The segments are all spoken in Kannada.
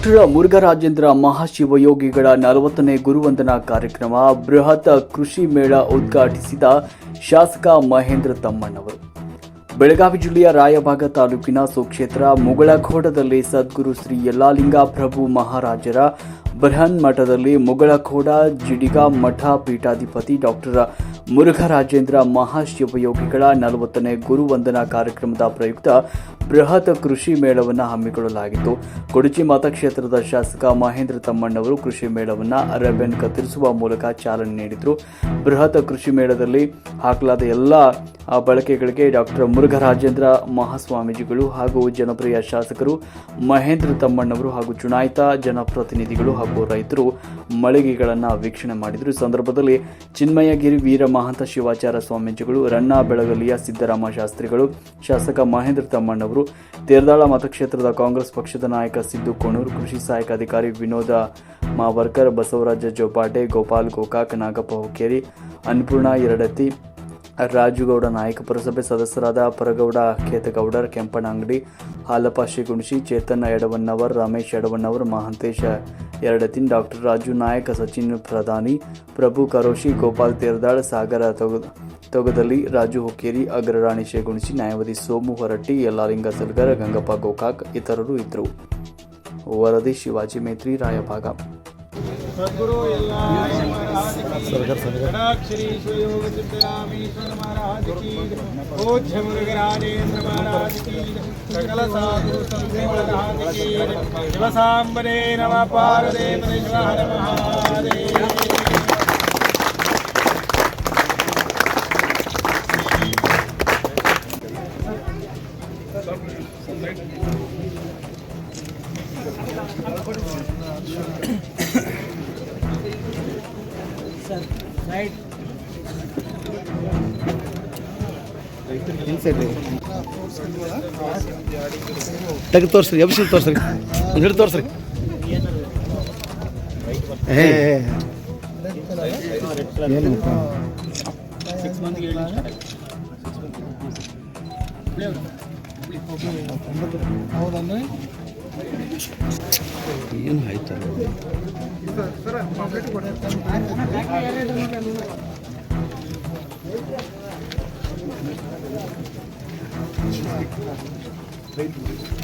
ಡಾಕ್ಟರ್ ಮುರುಘರಾಜೇಂದ್ರ ಮಹಾಶಿವಯೋಗಿಗಳ 40ನೇ ಗುರುವಂದನಾ ಕಾರ್ಯಕ್ರಮ ಬೃಹತ್ ಕೃಷಿ ಮೇಳ ಉದ್ಘಾಟಿಸಿದ ಶಾಸಕ ಮಹೇಂದ್ರ ತಮ್ಮಣ್ಣವರು. ಬೆಳಗಾವಿ ಜಿಲ್ಲೆಯ ರಾಯಬಾಗ ತಾಲೂಕಿನ ಸುಕ್ಷೇತ್ರ ಮುಗಳಖೋಡದಲ್ಲಿ ಸದ್ಗುರು ಶ್ರೀ ಯಲ್ಲಾಲಿಂಗ ಪ್ರಭು ಮಹಾರಾಜರ ಬೃಹನ್ ಮಠದಲ್ಲಿ ಮುಗಳಖೋಡ ಜಿಡಿಗ ಮಠ ಪೀಠಾಧಿಪತಿ ಡಾಕ್ಟರ್ ಮುರುಘರಾಜೇಂದ್ರ ಮಹಾಶಿವಯೋಗಿಗಳ 40ನೇ ಗುರುವಂದನಾ ಕಾರ್ಯಕ್ರಮದ ಪ್ರಯುಕ್ತ ಬೃಹತ್ ಕೃಷಿ ಮೇಳವನ್ನು ಹಮ್ಮಿಕೊಳ್ಳಲಾಗಿತ್ತು. ಕುಡಚಿ ಮತಕ್ಷೇತ್ರದ ಶಾಸಕ ಮಹೇಂದ್ರ ತಮ್ಮಣ್ಣವರು ಕೃಷಿ ಮೇಳವನ್ನು ರಿಬ್ಬನ್ ಕತ್ತರಿಸುವ ಮೂಲಕ ಚಾಲನೆ ನೀಡಿದರು. ಬೃಹತ್ ಕೃಷಿ ಮೇಳದಲ್ಲಿ ಹಾಕಲಾದ ಎಲ್ಲ ಬಳಕೆಗಳಿಗೆ ಡಾಕ್ಟರ್ ಮುರುಘರಾಜೇಂದ್ರ ಮಹಾಸ್ವಾಮೀಜಿಗಳು ಹಾಗೂ ಜನಪ್ರಿಯ ಶಾಸಕರು ಮಹೇಂದ್ರ ತಮ್ಮಣ್ಣವರು ಹಾಗೂ ಚುನಾಯಿತ ಜನಪ್ರತಿನಿಧಿಗಳು ಹಾಗೂ ರೈತರು ಮಳಿಗೆಗಳನ್ನು ವೀಕ್ಷಣೆ ಮಾಡಿದರು. ಸಂದರ್ಭದಲ್ಲಿ ಚಿನ್ಮಯಗಿರಿ ವೀರ ಮಹಂತ ಶಿವಾಚಾರ್ಯ ಸ್ವಾಮೀಜಿಗಳು, ರಣ್ಣ ಬೆಳಗಲಿಯ ಸಿದ್ದರಾಮ ಶಾಸ್ತ್ರಿಗಳು, ಶಾಸಕ ಮಹೇಂದ್ರ ತಮ್ಮಣ್ಣವರು, ತೇರದಾಳ ಮತಕ್ಷೇತ್ರದ ಕಾಂಗ್ರೆಸ್ ಪಕ್ಷದ ನಾಯಕ ಸಿದ್ದು ಕೋಣೂರು, ಕೃಷಿ ಸಹಾಯಕ ಅಧಿಕಾರಿ ವಿನೋದ ಮಾವರ್ಕರ್, ಬಸವರಾಜ ಜೋಪಾಟೆ, ಗೋಪಾಲ್ ಗೋಕಾಕ್, ನಾಗಪ್ಪ ಹುಕ್ಕೇರಿ, ಅನ್ನಪೂರ್ಣ ಎರಡತಿ, ರಾಜುಗೌಡ ನಾಯಕ, ಪುರಸಭೆ ಸದಸ್ಯರಾದ ಪರಗೌಡ ಖೇತಗೌಡರ್, ಕೆಂಪಣ್ಣ ಅಂಗಡಿ, ಹಾಲಪ್ಪ ಶಿಗುಣಶಿ, ಚೇತನ್ ಎಡವನ್ನವರ್, ರಮೇಶ್ ಎಡವನ್ನವರ್, ಮಹಾಂತೇಶ ಎರಡತಿನ್, ಡಾಕ್ಟರ್ ರಾಜು ನಾಯಕ್, ಸಚಿನ್ ಪ್ರಧಾನಿ, ಪ್ರಭು ಕರೋಶಿ, ಗೋಪಾಲ್ ತೇರದಾಳ್, ಸಾಗರ ತೊಗದಲಿ, ರಾಜು ಹುಕ್ಕೇರಿ, ಅಗ್ರರಾಣಿ ಶೇಗುಣಶಿ, ನ್ಯಾಯವಾದಿ ಸೋಮು ಹೊರಟ್ಟಿ, ಯಲ್ಲಾಲಿಂಗ ಸಲ್ಗರ್, ಗಂಗಪ್ಪ ಗೋಕಾಕ್ ಇತರರು ಇದ್ದರು. ವರದಿ ಶಿವಾಜಿ ಮೇತ್ರಿ, ರಾಯಭಾಗ. सद्गुरु षडाक्षरी शिवयोग सिद्धरामेश्वर महाराज की, पूज्य मुरुघराजेंद्र महाराज की, सकल साधु संत महाराज की, शिवसांबरे नमः पार्वती हर महादेव. ತೆಗೆದು ತೋರಿಸ್ರಿ, ಎಬ್ಸಿ ತೋರಿಸ್ರಿ, ಒಂದು ಹಿಡಿದು ತೋರಿಸ್ರಿ. ಏನು ಆಯ್ತು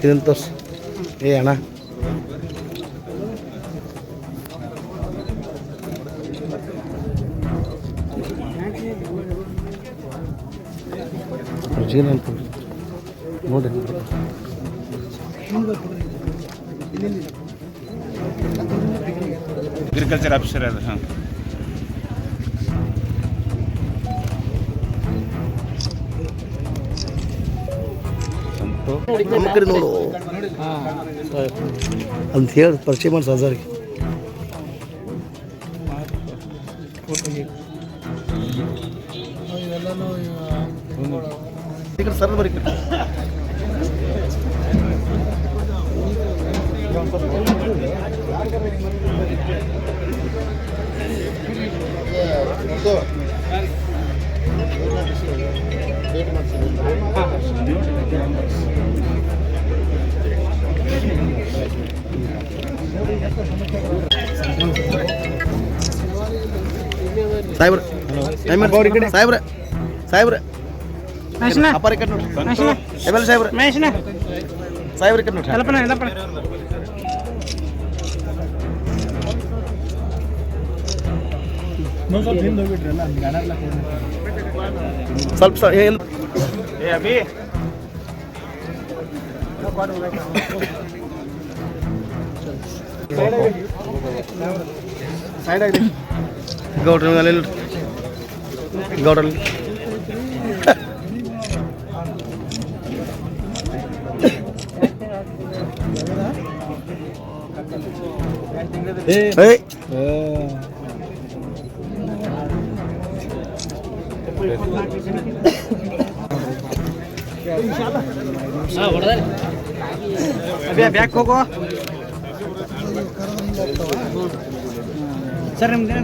ಇದನ್ನು ತೋರಿಸಿ. ಅಣ್ಣ ನೋಡಿ ಅಗ್ರಿಕಲ್ಚರ್ ಆಫೀಸರ್ ಅದು. ಹಾಂ, ನಮ್ಮ ಕಡೆ ನೋಡು ಅಂತ ಹೇಳಿ ಪರಿಚಯ ಮಾಡಿ ಸಜಾರಿಗೆ ಸರ್ ಬರೀ ಸಾಹೇಬ್ರ ಸಾಹೇಬ್ರ ಸಾಹೇಬ್ರ ಅಪ್ಪಾರ ಕಟ್ ನೋಡ್ರಿ, ಎಮ್ ಎಲ್ ಸಾಹೇಬ್ರ ಸಾಹೇಬ್ರ ಕಟ್ ನೋಡ್ರಿ. ಸ್ವಲ್ಪ ಏನು ಅಭಿ ಸೈಡ್ ಆಗಿ ಗೌಡ್ರ ಗೌಡ್ರಲ್ಲಿ ಬ್ಯಾಕ್ ಹೋಗೋ ಸರ್. ನಿಮ್ದು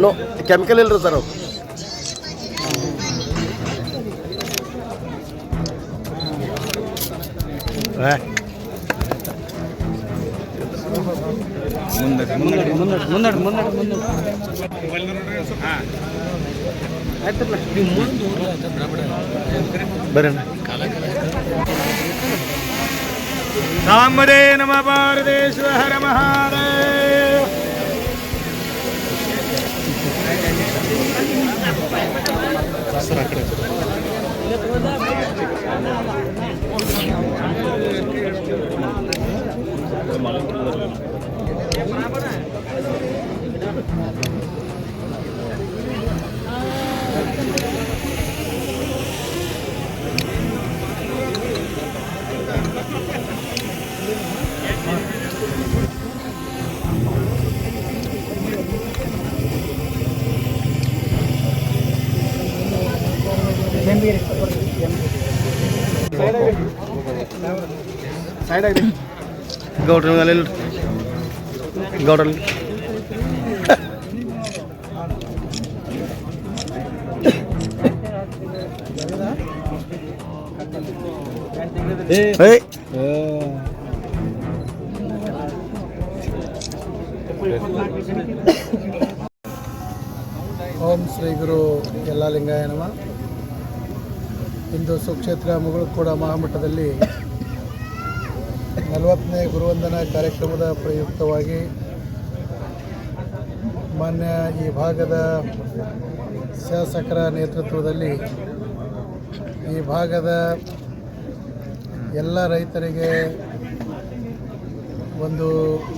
ನೋ ಕೆಮಿಕಲ್ ಇಲ್ರಿ ಸರ್ ಅವು. ಬರ್ರಿ ಸಾಂಬದೇ ನಮ ಪಾರ್ವತೇಶ್ವರ ಮಹಾದೇವ. ಸೈಡ್ ಆಗಿ ಗೌಡ್ರ ಅಲ್ಲಿ ಗೌಡ್ರಲ್ಲಿ ಓಂ ಶ್ರೀ ಗುರು ಯಲ್ಲಾಲಿಂಗಾಯ ನಮಃ. ಇಂದು ಸುಕ್ಷೇತ್ರ ಮುಗುಳುಕೋಡ ಮಹಾಮಠದಲ್ಲಿ 40ನೇ ಗುರುವಂದನಾ ಕಾರ್ಯಕ್ರಮದ ಪ್ರಯುಕ್ತವಾಗಿ ಮಾನ್ಯ ಈ ಭಾಗದ ಶಾಸಕರ ನೇತೃತ್ವದಲ್ಲಿ ಈ ಭಾಗದ ಎಲ್ಲ ರೈತರಿಗೆ ಒಂದು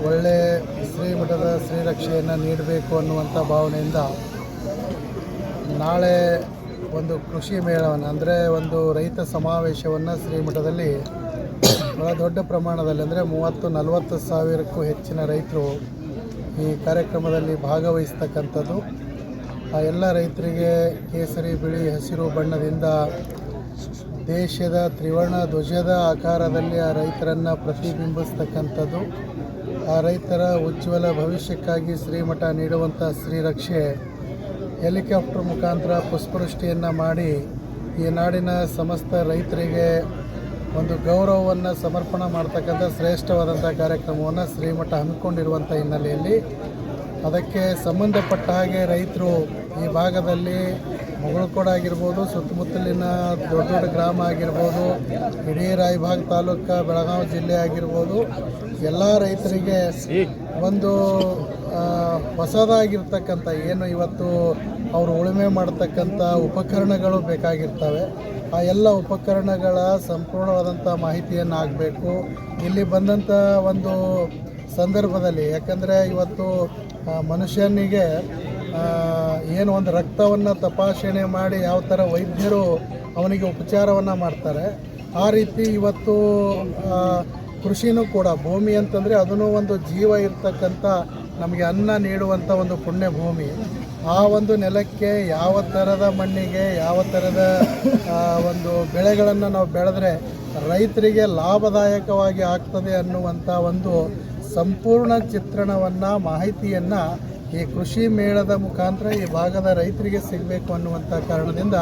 ಒಳ್ಳೆಯ ಶ್ರೀಮಠದ ಶ್ರೀರಕ್ಷೆಯನ್ನು ನೀಡಬೇಕು ಅನ್ನುವಂಥ ಭಾವನೆಯಿಂದ ನಾಳೆ ಒಂದು ಕೃಷಿ ಮೇಳವನ್ನು ಅಂದರೆ ಒಂದು ರೈತ ಸಮಾವೇಶವನ್ನು ಶ್ರೀಮಠದಲ್ಲಿ ಬಹಳ ದೊಡ್ಡ ಪ್ರಮಾಣದಲ್ಲಿ ಅಂದರೆ 30-40 ಸಾವಿರಕ್ಕೂ ಹೆಚ್ಚಿನ ರೈತರು ಈ ಕಾರ್ಯಕ್ರಮದಲ್ಲಿ ಭಾಗವಹಿಸ್ತಕ್ಕಂಥದ್ದು. ಆ ಎಲ್ಲ ರೈತರಿಗೆ ಕೇಸರಿ, ಬಿಳಿ, ಹಸಿರು ಬಣ್ಣದಿಂದ ದೇಶದ ತ್ರಿವರ್ಣ ಧ್ವಜದ ಆಕಾರದಲ್ಲಿ ಆ ರೈತರನ್ನು ಪ್ರತಿಬಿಂಬಿಸ್ತಕ್ಕಂಥದ್ದು. ಆ ರೈತರ ಉಜ್ವಲ ಭವಿಷ್ಯಕ್ಕಾಗಿ ಶ್ರೀಮಠ ನೀಡುವಂಥ ಶ್ರೀರಕ್ಷೆ ಹೆಲಿಕಾಪ್ಟರ್ ಮುಖಾಂತರ ಪುಷ್ಪವೃಷ್ಟಿಯನ್ನು ಮಾಡಿ ಈ ನಾಡಿನ ಸಮಸ್ತ ರೈತರಿಗೆ ಒಂದು ಗೌರವವನ್ನು ಸಮರ್ಪಣೆ ಮಾಡ್ತಕ್ಕಂಥ ಶ್ರೇಷ್ಠವಾದಂಥ ಕಾರ್ಯಕ್ರಮವನ್ನು ಶ್ರೀಮಠ ಹಮ್ಮಿಕೊಂಡಿರುವಂಥ ಹಿನ್ನೆಲೆಯಲ್ಲಿ ಅದಕ್ಕೆ ಸಂಬಂಧಪಟ್ಟ ಹಾಗೆ ರೈತರು ಈ ಭಾಗದಲ್ಲಿ ಮುಗುಳುಕೋಡ ಆಗಿರ್ಬೋದು, ಸುತ್ತಮುತ್ತಲಿನ ದೊಡ್ಡ ದೊಡ್ಡ ಗ್ರಾಮ ಆಗಿರ್ಬೋದು, ಇಡೀ ರಾಯಭಾಗ ತಾಲೂಕು, ಬೆಳಗಾವಿ ಜಿಲ್ಲೆ ಆಗಿರ್ಬೋದು, ಎಲ್ಲ ರೈತರಿಗೆ ಒಂದು ಹೊಸದಾಗಿರ್ತಕ್ಕಂಥ ಏನು ಇವತ್ತು ಅವರು ಉಳುಮೆ ಮಾಡ್ತಕ್ಕಂಥ ಉಪಕರಣಗಳು ಬೇಕಾಗಿರ್ತವೆ. ಆ ಎಲ್ಲ ಉಪಕರಣಗಳ ಸಂಪೂರ್ಣವಾದಂಥ ಮಾಹಿತಿಯನ್ನು ಆಗಬೇಕು. ಇಲ್ಲಿ ಬಂದಂಥ ಒಂದು ಸಂದರ್ಭದಲ್ಲಿ ಯಾಕಂದರೆ ಇವತ್ತು ಮನುಷ್ಯನಿಗೆ ಏನು ಒಂದು ರಕ್ತವನ್ನು ತಪಾಸಣೆ ಮಾಡಿ ಯಾವ ಥರ ವೈದ್ಯರು ಅವನಿಗೆ ಉಪಚಾರವನ್ನು ಮಾಡ್ತಾರೆ, ಆ ರೀತಿ ಇವತ್ತು ಕೃಷಿನೂ ಕೂಡ ಭೂಮಿ ಅಂತಂದರೆ ಅದೂ ಒಂದು ಜೀವ ಇರ್ತಕ್ಕಂಥ ನಮಗೆ ಅನ್ನ ನೀಡುವಂಥ ಒಂದು ಪುಣ್ಯ ಭೂಮಿ. ಆ ಒಂದು ನೆಲಕ್ಕೆ ಯಾವ ಥರದ ಮಣ್ಣಿಗೆ ಯಾವ ಥರದ ಒಂದು ಬೆಳೆಗಳನ್ನು ನಾವು ಬೆಳೆದ್ರೆ ರೈತರಿಗೆ ಲಾಭದಾಯಕವಾಗಿ ಆಗ್ತದೆ ಅನ್ನುವಂಥ ಒಂದು ಸಂಪೂರ್ಣ ಚಿತ್ರಣವನ್ನು, ಮಾಹಿತಿಯನ್ನು ಈ ಕೃಷಿ ಮೇಳದ ಮುಖಾಂತರ ಈ ಭಾಗದ ರೈತರಿಗೆ ಸಿಗಬೇಕು ಅನ್ನುವಂಥ ಕಾರಣದಿಂದ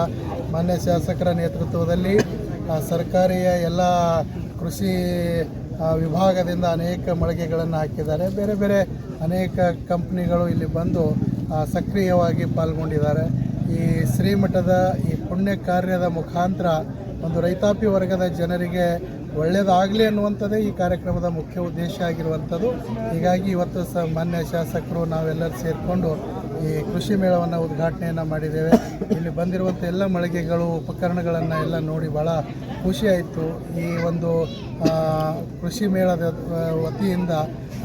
ಮಾನ್ಯ ಶಾಸಕರ ನೇತೃತ್ವದಲ್ಲಿ ಸರ್ಕಾರಿಯ ಎಲ್ಲ ಕೃಷಿ ವಿಭಾಗದಿಂದ ಅನೇಕ ಮಳಿಗೆಗಳನ್ನು ಹಾಕಿದ್ದಾರೆ. ಬೇರೆ ಬೇರೆ ಅನೇಕ ಕಂಪ್ನಿಗಳು ಇಲ್ಲಿ ಬಂದು ಸಕ್ರಿಯವಾಗಿ ಪಾಲ್ಗೊಂಡಿದ್ದಾರೆ. ಈ ಶ್ರೀಮಠದ ಈ ಪುಣ್ಯ ಕಾರ್ಯದ ಮುಖಾಂತರ ಒಂದು ರೈತಾಪಿ ವರ್ಗದ ಜನರಿಗೆ ಒಳ್ಳೆಯದಾಗಲಿ ಅನ್ನುವಂಥದ್ದೇ ಈ ಕಾರ್ಯಕ್ರಮದ ಮುಖ್ಯ ಉದ್ದೇಶ ಆಗಿರುವಂಥದ್ದು. ಹೀಗಾಗಿ ಇವತ್ತು ಮಾನ್ಯ ಶಾಸಕರು ನಾವೆಲ್ಲರೂ ಸೇರಿಕೊಂಡು ಈ ಕೃಷಿ ಮೇಳವನ್ನು ಉದ್ಘಾಟನೆಯನ್ನು ಮಾಡಿದ್ದೇವೆ. ಇಲ್ಲಿ ಬಂದಿರುವಂಥ ಎಲ್ಲ ಮಳಿಗೆಗಳು, ಉಪಕರಣಗಳನ್ನು ಎಲ್ಲ ನೋಡಿ ಭಾಳ ಖುಷಿಯಾಯಿತು. ಈ ಒಂದು ಕೃಷಿ ಮೇಳದ ವತಿಯಿಂದ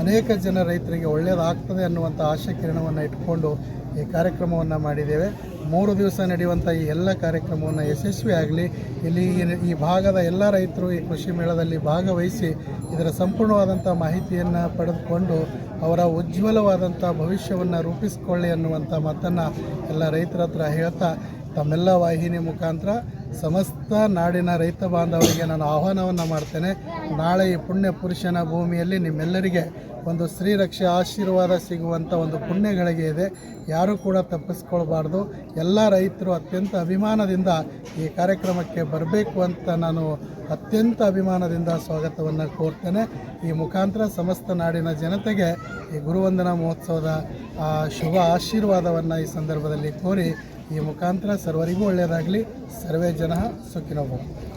ಅನೇಕ ಜನ ರೈತರಿಗೆ ಒಳ್ಳೆಯದಾಗ್ತದೆ ಅನ್ನುವಂಥ ಆಶಾ ಕಿರಣವನ್ನು ಇಟ್ಕೊಂಡು ಈ ಕಾರ್ಯಕ್ರಮವನ್ನು ಮಾಡಿದ್ದೇವೆ. 3 ದಿವಸ ನಡೆಯುವಂಥ ಈ ಎಲ್ಲ ಕಾರ್ಯಕ್ರಮವನ್ನು ಯಶಸ್ವಿ ಆಗಲಿ. ಇಲ್ಲಿ ಈ ಭಾಗದ ಎಲ್ಲ ರೈತರು ಈ ಕೃಷಿ ಮೇಳದಲ್ಲಿ ಭಾಗವಹಿಸಿ ಇದರ ಸಂಪೂರ್ಣವಾದಂಥ ಮಾಹಿತಿಯನ್ನು ಪಡೆದುಕೊಂಡು ಅವರ ಉಜ್ವಲವಾದಂಥ ಭವಿಷ್ಯವನ್ನು ರೂಪಿಸಿಕೊಳ್ಳಿ ಅನ್ನುವಂಥ ಮಾತನ್ನು ಎಲ್ಲ ರೈತರ ಹತ್ರ ಹೇಳ್ತಾ ತಮ್ಮೆಲ್ಲ ವಾಹಿನಿ ಮುಖಾಂತರ ಸಮಸ್ತ ನಾಡಿನ ರೈತ ಬಾಂಧವರಿಗೆ ನಾನು ಆಹ್ವಾನವನ್ನು ಮಾಡ್ತೇನೆ. ನಾಳೆ ಈ ಪುಣ್ಯ ಪುರುಷನ ಭೂಮಿಯಲ್ಲಿ ನಿಮ್ಮೆಲ್ಲರಿಗೆ ಒಂದು ಶ್ರೀರಕ್ಷೆ ಆಶೀರ್ವಾದ ಸಿಗುವಂಥ ಒಂದು ಪುಣ್ಯಗಳಿಗೆ ಇದೆ. ಯಾರೂ ಕೂಡ ತಪ್ಪಿಸ್ಕೊಳ್ಬಾರ್ದು. ಎಲ್ಲ ರೈತರು ಅತ್ಯಂತ ಅಭಿಮಾನದಿಂದ ಈ ಕಾರ್ಯಕ್ರಮಕ್ಕೆ ಬರಬೇಕು ಅಂತ ನಾನು ಅತ್ಯಂತ ಅಭಿಮಾನದಿಂದ ಸ್ವಾಗತವನ್ನು ಕೋರ್ತೇನೆ. ಈ ಮುಖಾಂತರ ಸಮಸ್ತ ನಾಡಿನ ಜನತೆಗೆ ಈ ಗುರುವಂದನಾ ಮಹೋತ್ಸವದ ಶುಭ ಆಶೀರ್ವಾದವನ್ನು ಈ ಸಂದರ್ಭದಲ್ಲಿ ಕೋರಿ ಈ ಮುಖಾಂತರ ಸರ್ವರಿಗೂ ಒಳ್ಳೆಯದಾಗಲಿ. ಸರ್ವೇ ಜನ ಸುಖಿನೋ ಭವಂತು.